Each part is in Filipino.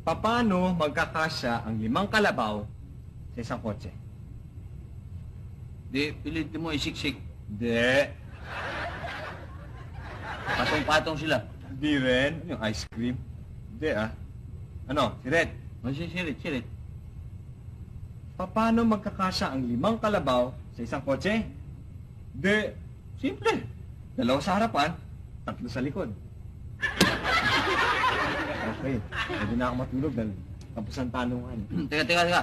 Paano magkakasya ang 5 kalabaw sa isang kotse? Di, pilitin mo isiksik. Hindi. Patong-patong sila. Hindi rin. Yung ice cream? Hindi ah. Ano, si Red? Sirit. Paano magkakasya ang 5 kalabaw sa isang kotse? Hindi. Simple. 2 sa harapan, 3 sa likod. Okay. Pwede na ako matulog dahil tapos ang tanungan. Teka.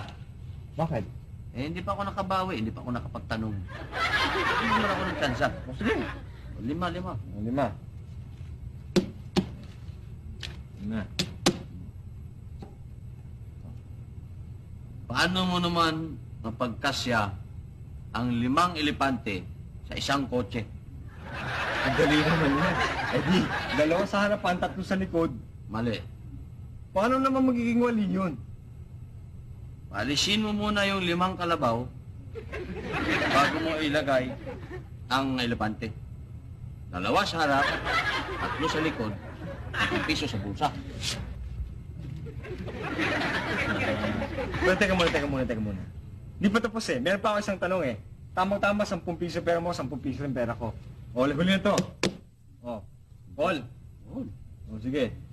Bakit? Eh, hindi pa ako nakabawi, hindi pa ako nakapagtanong. Hindi naman ako ng tsansa. O, sige. 5. 5. Na. Paano mo naman mapagkasya ang 5 elepante sa isang kotse? Ang dali naman yan. Eh di, 2 sa harapan, 3 sa likod. Mali. Paano naman magiging wali yun? Paalisin mo muna yung 5 kalabaw bago mo ilagay ang elepante. 2 sa harap, 3 sa likod, at 1 piso sa bulsa. Pero teka muna. Di pa tapos eh. Meron pa ako isang tanong eh. Tamang-tama, 10 piso pera mo, 10 piso yung pera ko. O, huli na to. O, Paul. O, sige.